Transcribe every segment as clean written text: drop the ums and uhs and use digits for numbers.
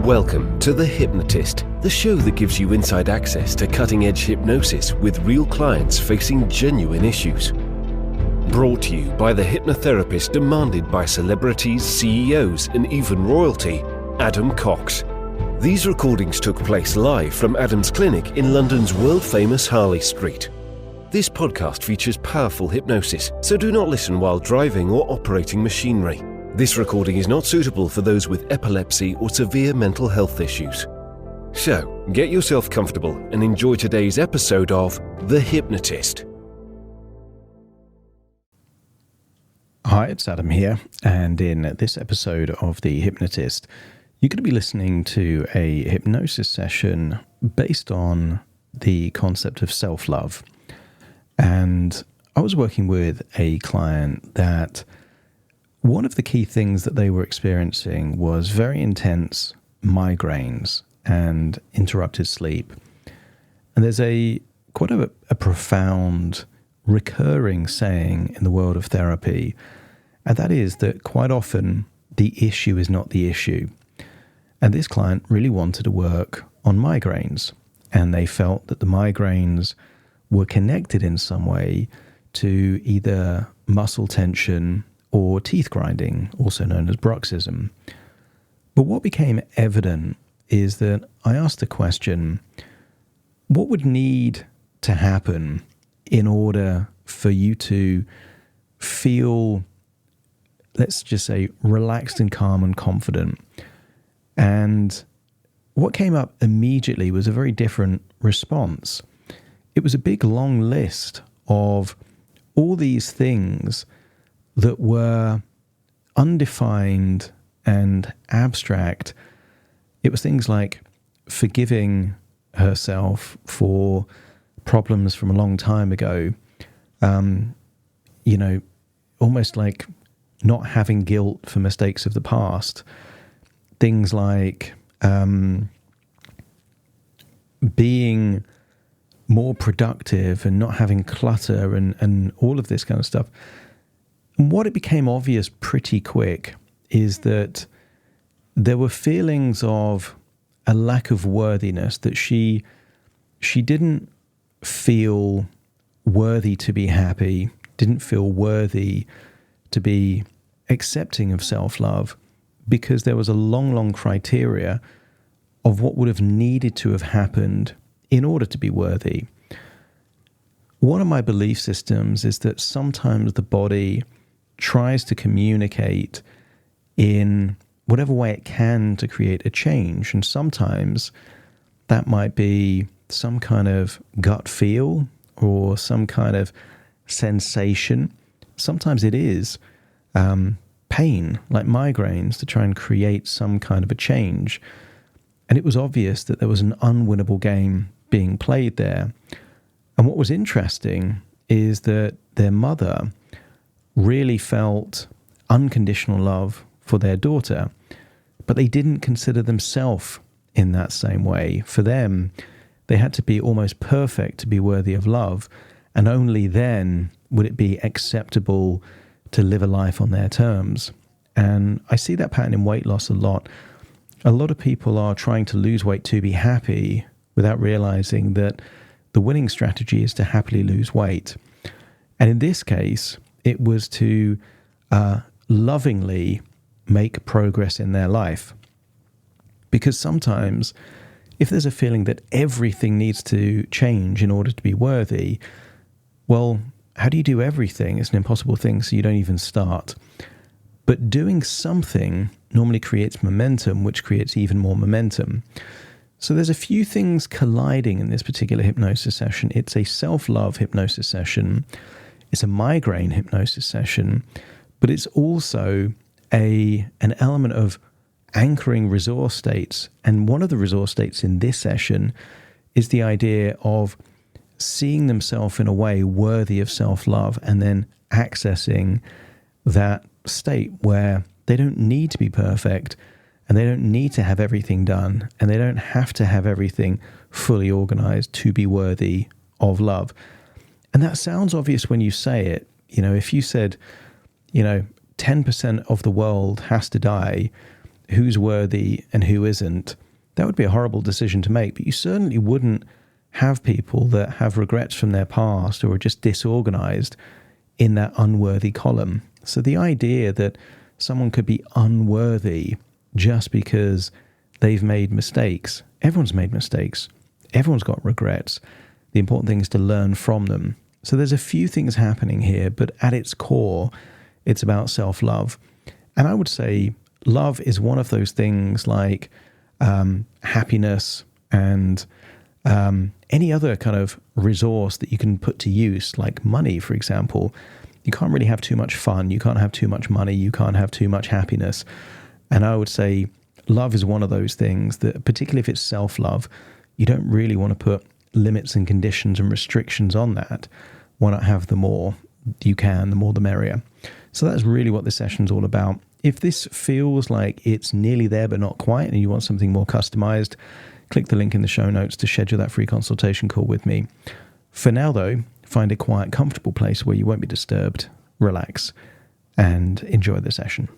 Welcome to The Hypnotist, the show that gives you inside access to cutting-edge hypnosis with real clients facing genuine issues. Brought to you by the hypnotherapist demanded by celebrities, CEOs, and even royalty, Adam Cox. These recordings took place live from Adam's clinic in London's world-famous Harley Street. This podcast features powerful hypnosis, so do not listen while driving or operating machinery. This recording is not suitable for those with epilepsy or severe mental health issues. So, get yourself comfortable and enjoy today's episode of The Hypnotist. Hi, it's Adam here, and in this episode of The Hypnotist, you're going to be listening to a hypnosis session based on the concept of self-love. And I was working with a client that one of the key things that they were experiencing was very intense migraines and interrupted sleep. And there's quite a profound recurring saying in the world of therapy, and that is that quite often the issue is not the issue. And this client really wanted to work on migraines, and they felt that the migraines were connected in some way to either muscle tension or teeth grinding, also known as bruxism. But what became evident is that I asked the question, what would need to happen in order for you to feel, let's just say, relaxed and calm and confident? And what came up immediately was a very different response. It was a big, long list of all these things that were undefined and abstract. It was things like forgiving herself for problems from a long time ago, almost like not having guilt for mistakes of the past. Things like being more productive and not having clutter and all of this kind of stuff. And what it became obvious pretty quick is that there were feelings of a lack of worthiness, that she didn't feel worthy to be happy, didn't feel worthy to be accepting of self-love, because there was a long, long criteria of what would have needed to have happened in order to be worthy. One of my belief systems is that sometimes the body tries to communicate in whatever way it can to create a change. And sometimes that might be some kind of gut feel or some kind of sensation. Sometimes it is pain, like migraines, to try and create some kind of a change. And it was obvious that there was an unwinnable game being played there. And what was interesting is that their mother really felt unconditional love for their daughter, but they didn't consider themselves in that same way. For them, they had to be almost perfect to be worthy of love, and only then would it be acceptable to live a life on their terms. And I see that pattern in weight loss a lot. A lot of people are trying to lose weight to be happy without realizing that the winning strategy is to happily lose weight. And in this case, it was to lovingly make progress in their life. Because sometimes, if there's a feeling that everything needs to change in order to be worthy, well, how do you do everything? It's an impossible thing, so you don't even start. But doing something normally creates momentum, which creates even more momentum. So there's a few things colliding in this particular hypnosis session. It's a self-love hypnosis session. It's a migraine hypnosis session, but it's also an element of anchoring resource states. And one of the resource states in this session is the idea of seeing themselves in a way worthy of self-love, and then accessing that state where they don't need to be perfect, and they don't need to have everything done, and they don't have to have everything fully organized to be worthy of love. And that sounds obvious when you say it. If you said, 10% of the world has to die who's worthy and who isn't, that would be a horrible decision to make. But you certainly wouldn't have people that have regrets from their past or are just disorganized in that unworthy column. So the idea that someone could be unworthy just because they've made mistakes. Everyone's made mistakes. Everyone's got regrets. The important thing is to learn from them. So there's a few things happening here, but at its core, it's about self-love. And I would say love is one of those things like happiness and any other kind of resource that you can put to use, like money, for example. You can't really have too much fun. You can't have too much money. You can't have too much happiness. And I would say love is one of those things that, particularly if it's self-love, you don't really want to put limits and conditions and restrictions on that. Why not have the more you can, the more the merrier? So that's really what this session's all about. If this feels like it's nearly there but not quite, and you want something more customized, click the link in the show notes to schedule that free consultation call with me. For now, though, find a quiet, comfortable place where you won't be disturbed, relax, and enjoy the session.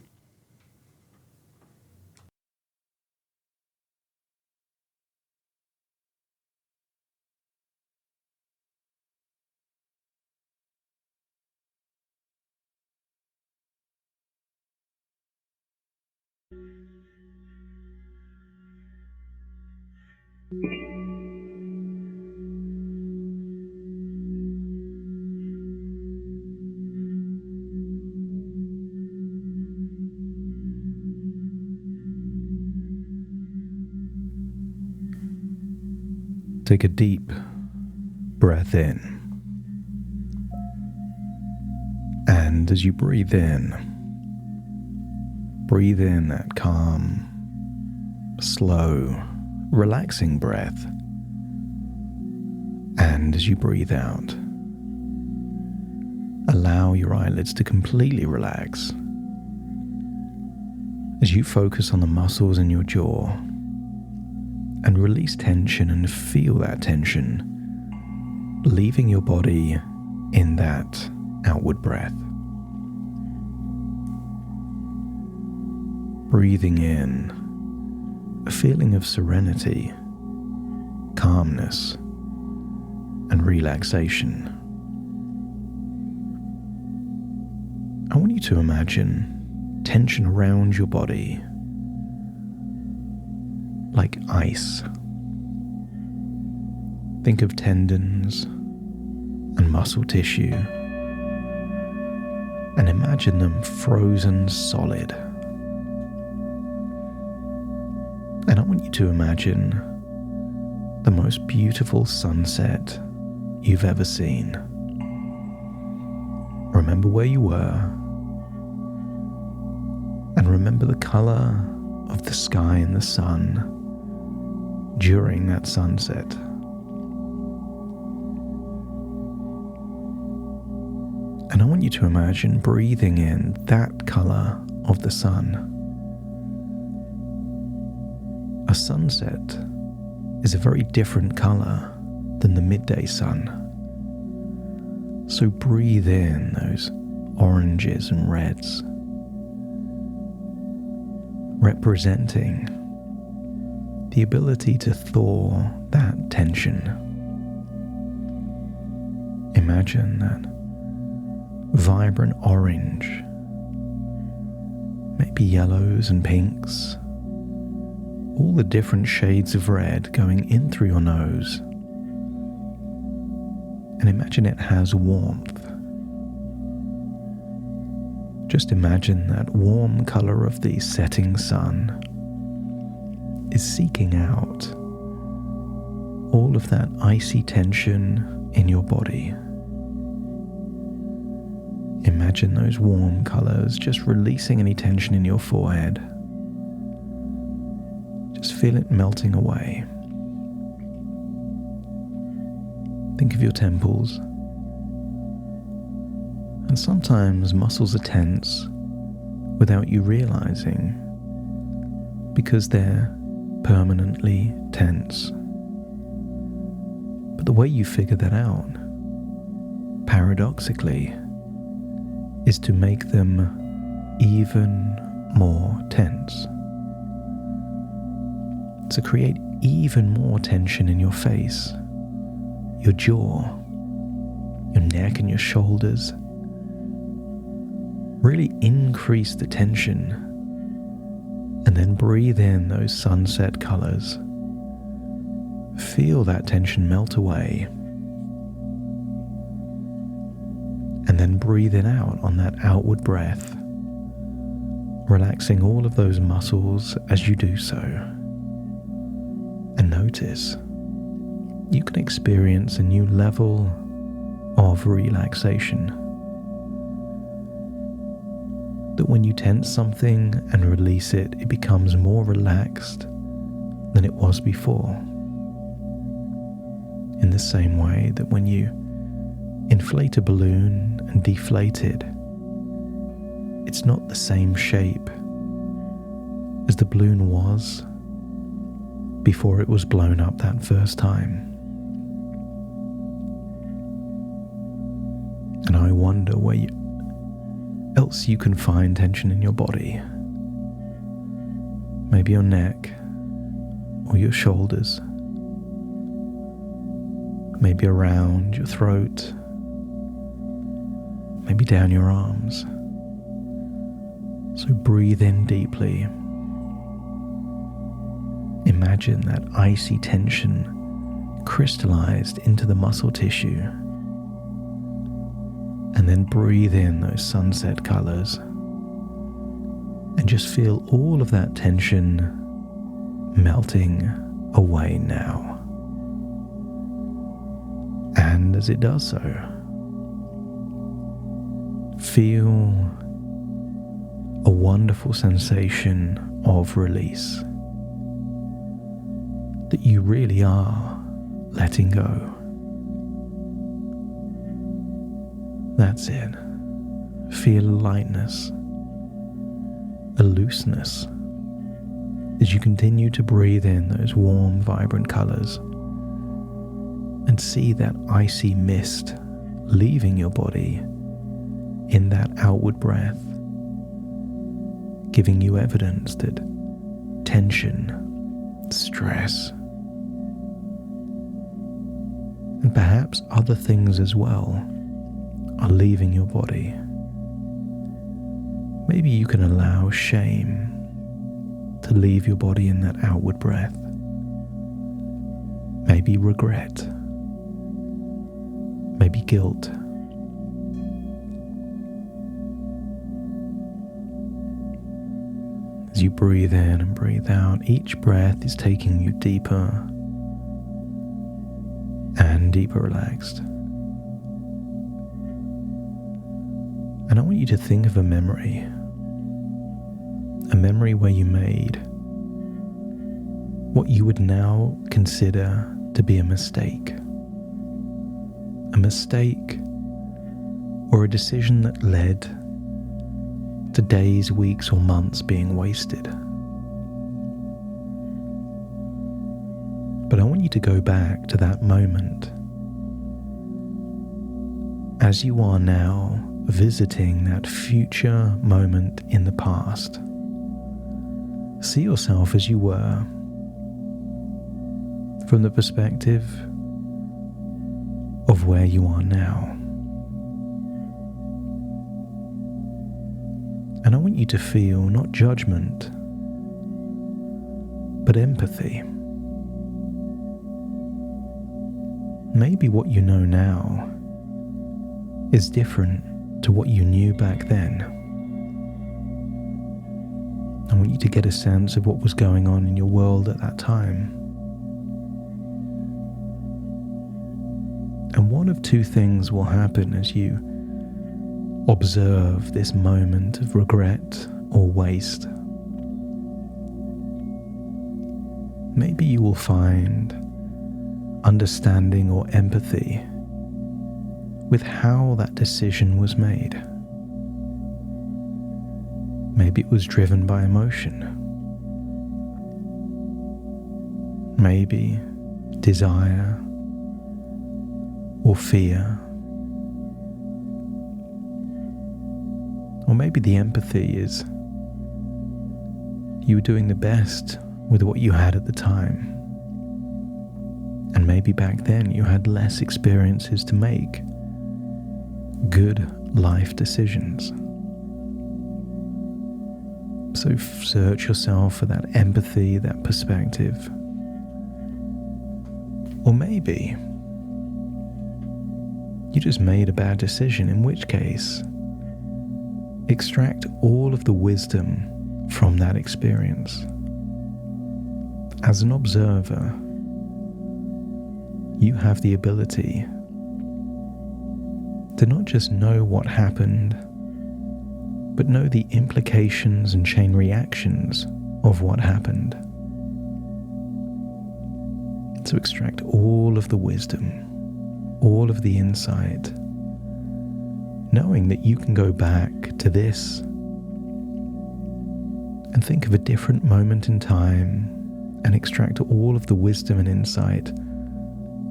Take a deep breath in. And as you breathe in that calm, slow, relaxing breath. And as you breathe out, allow your eyelids to completely relax as you focus on the muscles in your jaw and release tension and feel that tension leaving your body in that outward breath. Breathing in a feeling of serenity, calmness, and relaxation. I want you to imagine tension around your body like ice. Think of tendons and muscle tissue and imagine them frozen solid. And I want you to imagine the most beautiful sunset you've ever seen. Remember where you were and remember the color of the sky and the sun during that sunset. And I want you to imagine breathing in that color of the sun. A sunset is a very different color than the midday sun. So breathe in those oranges and reds, representing the ability to thaw that tension. Imagine that vibrant orange, maybe yellows and pinks, all the different shades of red going in through your nose. And imagine it has warmth. Just imagine that warm color of the setting sun is seeking out all of that icy tension in your body. Imagine those warm colors just releasing any tension in your forehead. Just feel it melting away. Think of your temples. And sometimes muscles are tense without you realizing, because they're permanently tense. But the way you figure that out, paradoxically, is to make them even more tense. to create even more tension in your face, your jaw, your neck and your shoulders. Really increase the tension, and then breathe in those sunset colors. Feel that tension melt away, and then breathe it out on that outward breath, relaxing all of those muscles as you do so. And notice you can experience a new level of relaxation. That when you tense something and release it, it becomes more relaxed than it was before. In the same way that when you inflate a balloon and deflate it, it's not the same shape as the balloon was before it was blown up that first time. And I wonder where else you can find tension in your body. Maybe your neck or your shoulders. Maybe around your throat. Maybe down your arms. So breathe in deeply. Imagine that icy tension crystallized into the muscle tissue. And then breathe in those sunset colors. And just feel all of that tension melting away now. And as it does so, feel a wonderful sensation of release. That you really are letting go. That's it. Feel a lightness, a looseness, as you continue to breathe in those warm, vibrant colors and see that icy mist leaving your body in that outward breath, giving you evidence that tension, stress, and perhaps other things as well are leaving your body. Maybe you can allow shame to leave your body in that outward breath. Maybe regret. Maybe guilt. As you breathe in and breathe out, each breath is taking you deeper and deeper relaxed. And I want you to think of a memory where you made what you would now consider to be a mistake or a decision that led to days, weeks, or months being wasted. But I want you to go back to that moment as you are now visiting that future moment in the past. See yourself as you were from the perspective of where you are now. And I want you to feel not judgment, but empathy. Maybe what you know now is different to what you knew back then. I want you to get a sense of what was going on in your world at that time. And one of two things will happen as you observe this moment of regret or waste. Maybe you will find understanding or empathy with how that decision was made. Maybe it was driven by emotion. Maybe desire or fear. Or maybe the empathy is you were doing the best with what you had at the time. And maybe back then you had less experiences to make good life decisions. So search yourself for that empathy, that perspective. Or maybe you just made a bad decision, in which case, extract all of the wisdom from that experience. As an observer, you have the ability to not just know what happened, but know the implications and chain reactions of what happened. To extract all of the wisdom, all of the insight, knowing that you can go back to this and think of a different moment in time and extract all of the wisdom and insight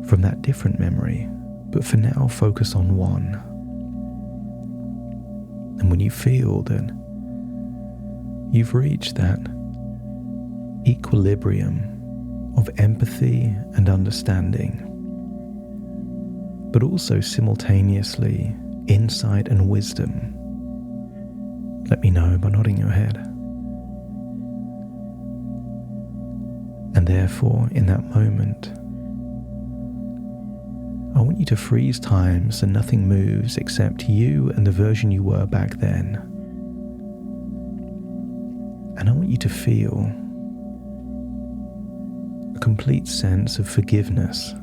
from that different memory, but for now focus on one. And when you feel that you've reached that equilibrium of empathy and understanding, but also simultaneously insight and wisdom, let me know by nodding your head. And therefore, in that moment, I want you to freeze time so nothing moves except you and the version you were back then. And I want you to feel a complete sense of forgiveness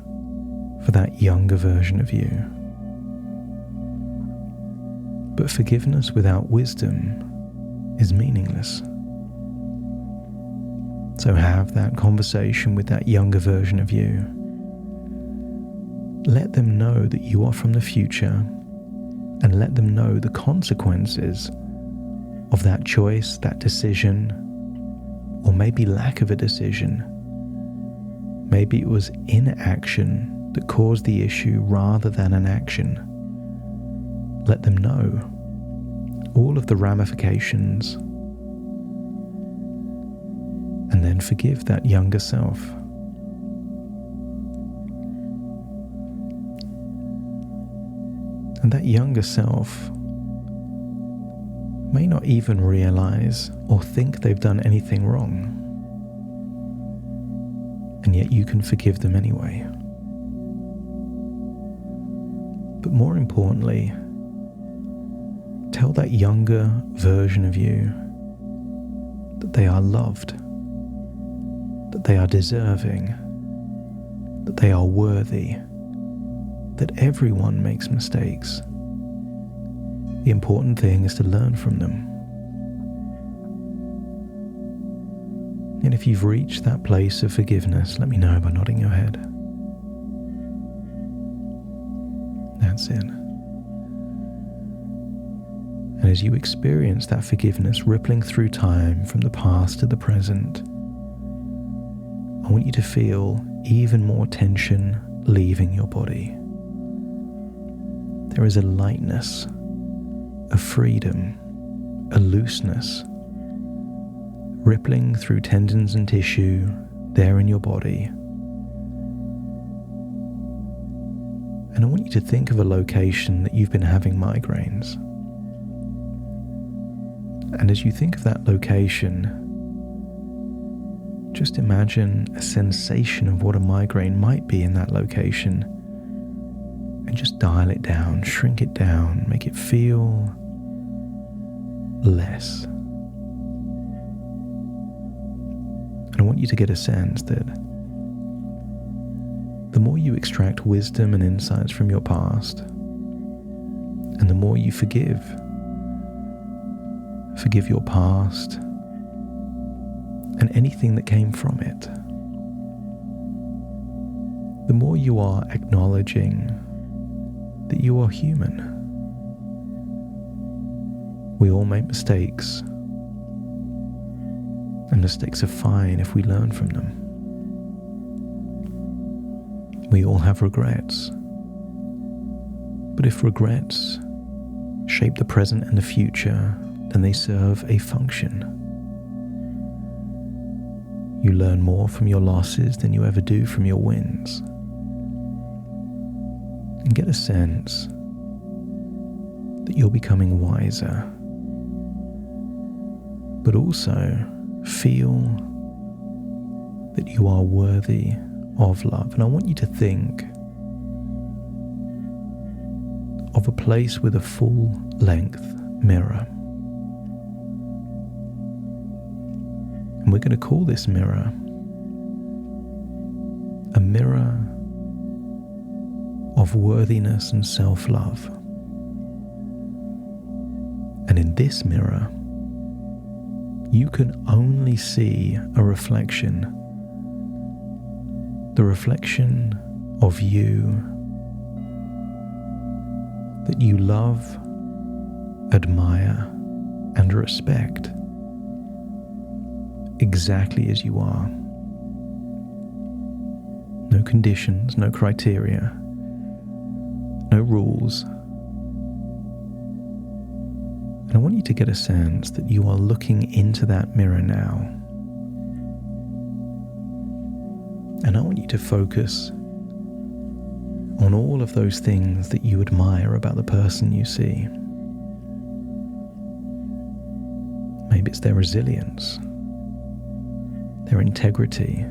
for that younger version of you. But forgiveness without wisdom is meaningless. So have that conversation with that younger version of you. Let them know that you are from the future, and let them know the consequences of that choice, that decision, or maybe lack of a decision. Maybe it was inaction that caused the issue rather than an action. Let them know all of the ramifications, and then forgive that younger self. And that younger self may not even realize or think they've done anything wrong, and yet you can forgive them anyway. But more importantly, tell that younger version of you that they are loved, that they are deserving, that they are worthy, that everyone makes mistakes. The important thing is to learn from them. And if you've reached that place of forgiveness, let me know by nodding your head. That's it. And as you experience that forgiveness rippling through time from the past to the present, I want you to feel even more tension leaving your body. There is a lightness, a freedom, a looseness rippling through tendons and tissue there in your body. And I want you to think of a location that you've been having migraines. And as you think of that location, just imagine a sensation of what a migraine might be in that location, and just dial it down, shrink it down, make it feel less. And I want you to get a sense that the more you extract wisdom and insights from your past, and the more you forgive your past and anything that came from it, the more you are acknowledging that you are human. We all make mistakes, and mistakes are fine if we learn from them. We all have regrets, but if regrets shape the present and the future, then they serve a function. You learn more from your losses than you ever do from your wins. And get a sense that you're becoming wiser, but also feel that you are worthy of love. And I want you to think of a place with a full-length mirror. And we're going to call this mirror a mirror of worthiness and self-love. And in this mirror, you can only see a reflection, the reflection of you that you love, admire, and respect exactly as you are. No conditions, no criteria, no rules. And I want you to get a sense that you are looking into that mirror now. And I want you to focus on all of those things that you admire about the person you see. Maybe it's their resilience, their integrity,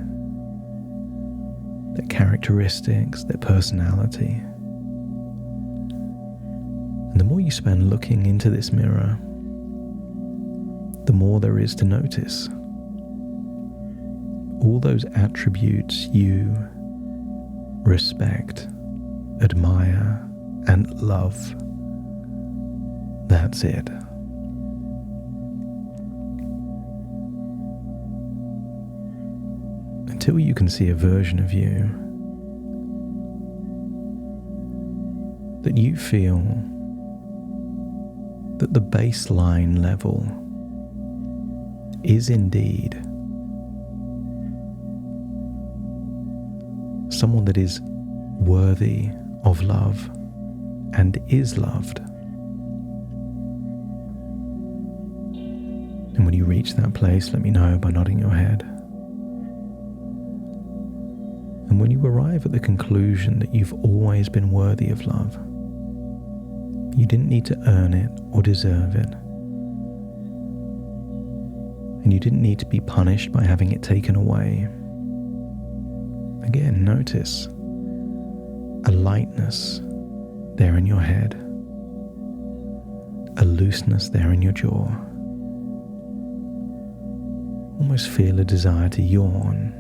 their characteristics, their personality. And the more you spend looking into this mirror, the more there is to notice. All those attributes you respect, admire, and love. That's it. Until you can see a version of you that you feel that the baseline level is indeed someone that is worthy of love and is loved. And when you reach that place, let me know by nodding your head. And when you arrive at the conclusion that you've always been worthy of love, you didn't need to earn it or deserve it, and you didn't need to be punished by having it taken away. Again, notice a lightness there in your head, a looseness there in your jaw. Almost feel a desire to yawn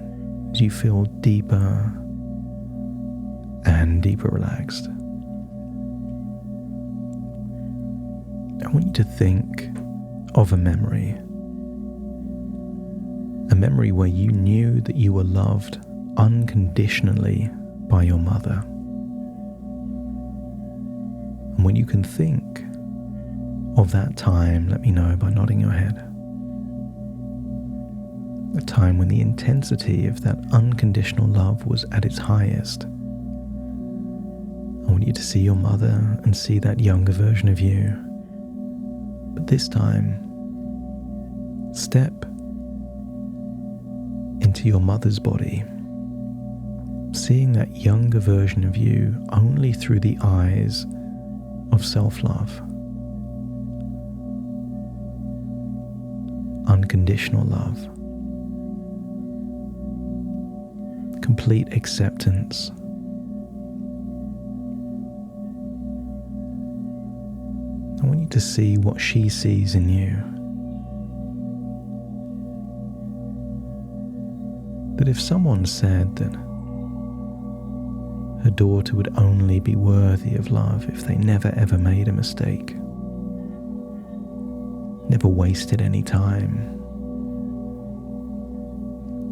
as you feel deeper and deeper relaxed. I want you to think of a memory where you knew that you were loved unconditionally by your mother. And when you can think of that time, let me know by nodding your head. A time when the intensity of that unconditional love was at its highest. I want you to see your mother and see that younger version of you. But this time, step into your mother's body, seeing that younger version of you only through the eyes of self-love, unconditional love, complete acceptance. I want you to see what she sees in you. That if someone said that her daughter would only be worthy of love if they never ever made a mistake, never wasted any time,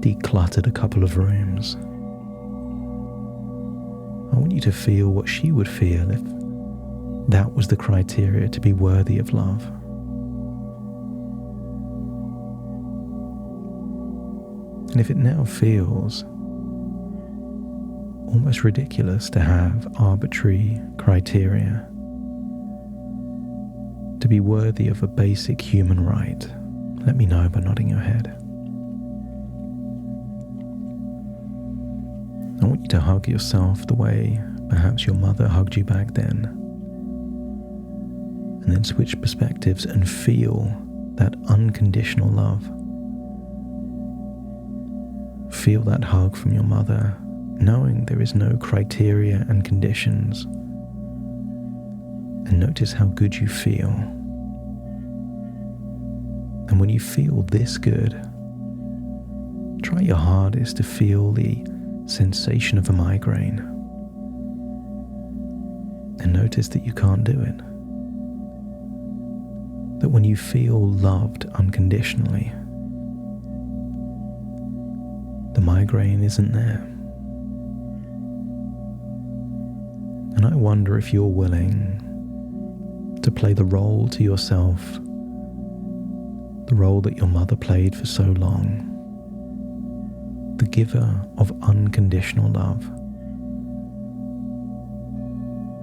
decluttered a couple of rooms, I want you to feel what she would feel if that was the criteria to be worthy of love. And if it now feels almost ridiculous to have arbitrary criteria to be worthy of a basic human right, let me know by nodding your head. I want you to hug yourself the way perhaps your mother hugged you back then. And then switch perspectives and feel that unconditional love. Feel that hug from your mother, knowing there is no criteria and conditions. And notice how good you feel. And when you feel this good, try your hardest to feel the sensation of a migraine. And notice that you can't do it. That when you feel loved unconditionally, the migraine isn't there. And I wonder if you're willing to play the role to yourself, the role that your mother played for so long, the giver of unconditional love.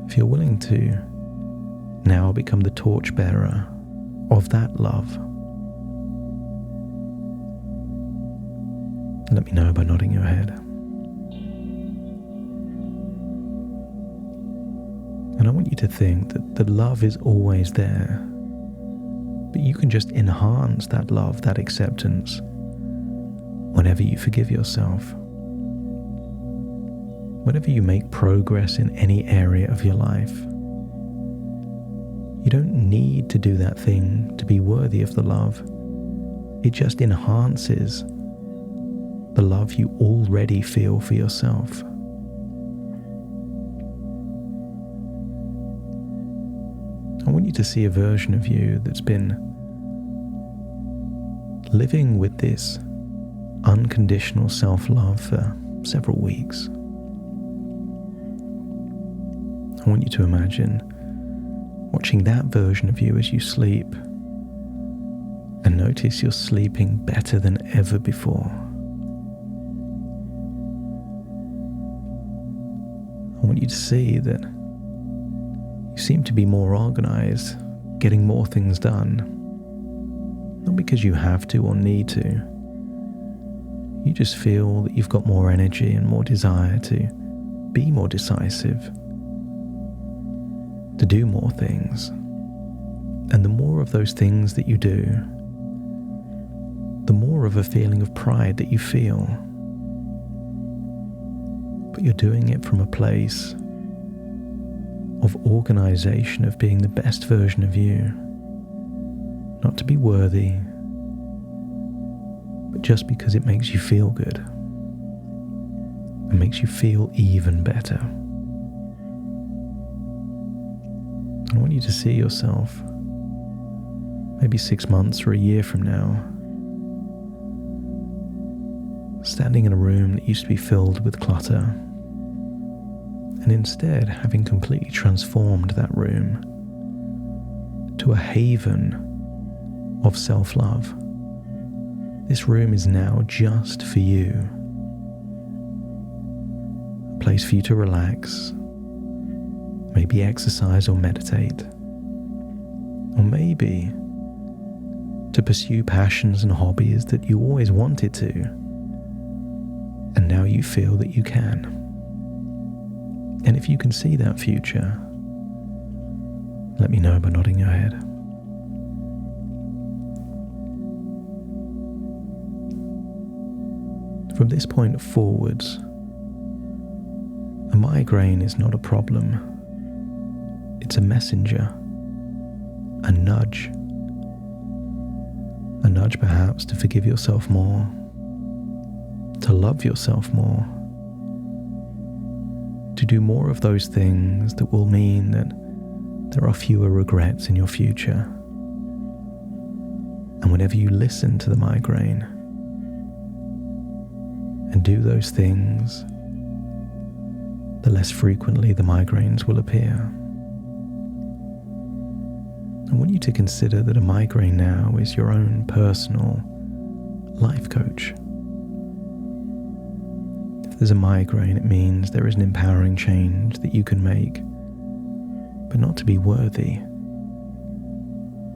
If you're willing to now become the torchbearer of that love, let me know by nodding your head. And I want you to think that the love is always there, but you can just enhance that love, that acceptance, whenever you forgive yourself. Whenever you make progress in any area of your life. You don't need to do that thing to be worthy of the love. It just enhances the love you already feel for yourself. I want you to see a version of you that's been living with this unconditional self-love for several weeks. I want you to imagine watching that version of you as you sleep, and notice you're sleeping better than ever before. I want you to see that you seem to be more organized, getting more things done, not because you have to or need to. You just feel that you've got more energy and more desire to be more decisive, to do more things. And the more of those things that you do, the more of a feeling of pride that you feel. But you're doing it from a place of organization, of being the best version of you. Not to be worthy, but just because it makes you feel good. It makes you feel even better. I want you to see yourself, maybe 6 months or a year from now, standing in a room that used to be filled with clutter, and instead having completely transformed that room to a haven of self-love. This room is now just for you, a place for you to relax, maybe exercise or meditate, or maybe to pursue passions and hobbies that you always wanted to, and now you feel that you can. And if you can see that future, let me know by nodding your head. From this point forwards, a migraine is not a problem. It's a messenger, a nudge perhaps to forgive yourself more, to love yourself more, to do more of those things that will mean that there are fewer regrets in your future. And whenever you listen to the migraine and do those things, the less frequently the migraines will appear. I want you to consider that a migraine now is your own personal life coach. If there's a migraine, it means there is an empowering change that you can make, but not to be worthy.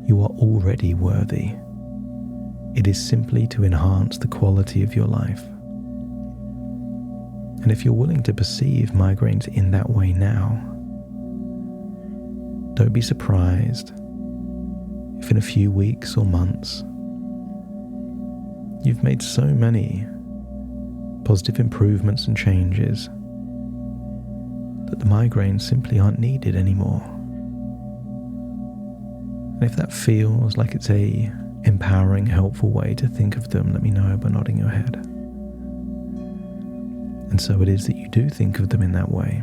You are already worthy. It is simply to enhance the quality of your life. And if you're willing to perceive migraines in that way now, don't be surprised if in a few weeks or months you've made so many positive improvements and changes that the migraines simply aren't needed anymore. And if that feels like it's a empowering, helpful way to think of them, let me know by nodding your head. And so it is that you do think of them in that way.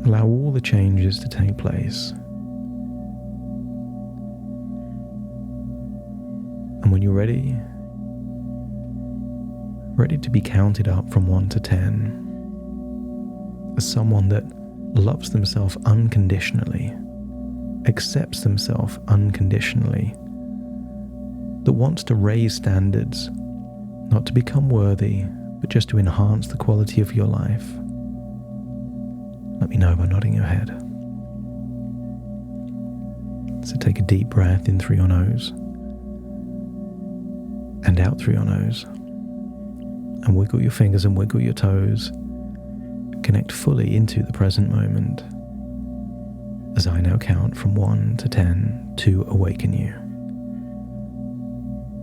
Allow all the changes to take place. And when you're ready to be counted up from 1 to 10, as someone that loves themselves unconditionally, accepts themselves unconditionally, that wants to raise standards, not to become worthy, but just to enhance the quality of your life, let me know by nodding your head. So take a deep breath in through your nose and out through your nose, and wiggle your fingers and wiggle your toes. Connect fully into the present moment as I now count from 1 to 10 to awaken you.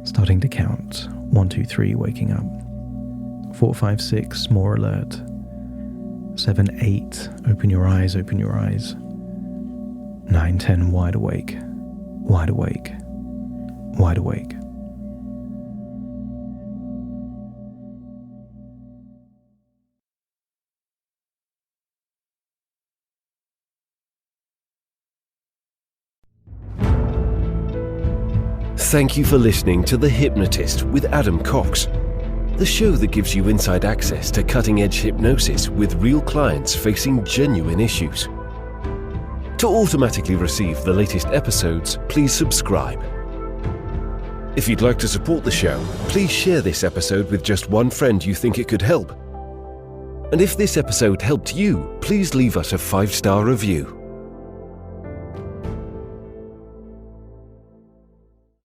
Starting to count. 1, 2, 3, waking up. 4, 5, 6, more alert. 7, 8, open your eyes, open your eyes. 9, 10, wide awake, wide awake, wide awake. Thank you for listening to The Hypnotist with Adam Cox, the show that gives you inside access to cutting-edge hypnosis with real clients facing genuine issues. To automatically receive the latest episodes, please subscribe. If you'd like to support the show, please share this episode with just one friend you think it could help. And if this episode helped you, please leave us a 5-star review.